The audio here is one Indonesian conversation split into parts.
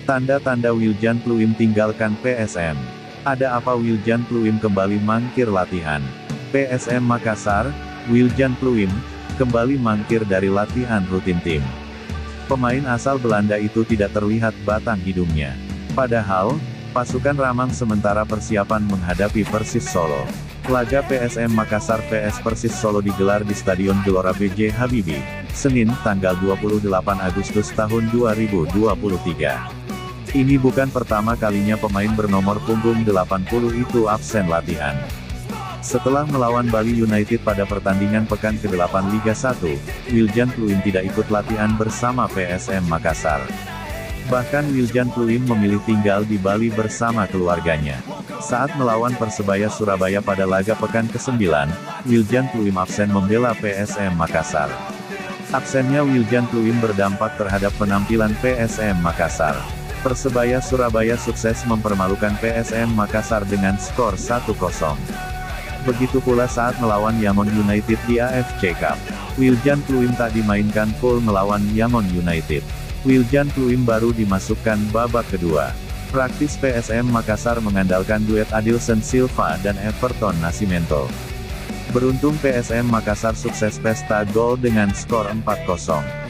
Tanda-tanda Wiljan Pluim tinggalkan PSM. Ada apa Wiljan Pluim kembali mangkir latihan? PSM Makassar, Wiljan Pluim, kembali mangkir dari latihan rutin tim. Pemain asal Belanda itu tidak terlihat batang hidungnya. Padahal, pasukan ramang sementara persiapan menghadapi Persis Solo. Laga PSM Makassar vs Persis Solo digelar di Stadion Gelora B.J. Habibie, Senin, tanggal 28 Agustus tahun 2023. Ini bukan pertama kalinya pemain bernomor punggung 80 itu absen latihan. Setelah melawan Bali United pada pertandingan pekan ke-8 Liga 1, Wiljan Pluim tidak ikut latihan bersama PSM Makassar. Bahkan Wiljan Pluim memilih tinggal di Bali bersama keluarganya. Saat melawan Persebaya Surabaya pada laga pekan ke-9, Wiljan Pluim absen membela PSM Makassar. Absennya Wiljan Pluim berdampak terhadap penampilan PSM Makassar. Persebaya Surabaya sukses mempermalukan PSM Makassar dengan skor 1-0. Begitu pula saat melawan Yangon United di AFC Cup. Wiljan Pluim tak dimainkan full melawan Yangon United. Wiljan Pluim baru dimasukkan babak kedua. Praktis PSM Makassar mengandalkan duet Adilson Silva dan Everton Nascimento. Beruntung PSM Makassar sukses pesta gol dengan skor 4-0.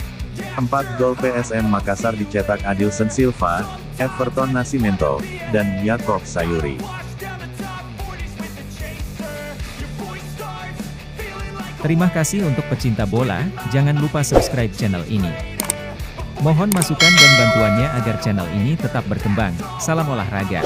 4 gol PSM Makassar dicetak Adilson Silva, Everton Nascimento, dan Yakob Sayuri. Terima kasih untuk pecinta bola, jangan lupa subscribe channel ini. Mohon masukan dan bantuannya agar channel ini tetap berkembang. Salam olahraga.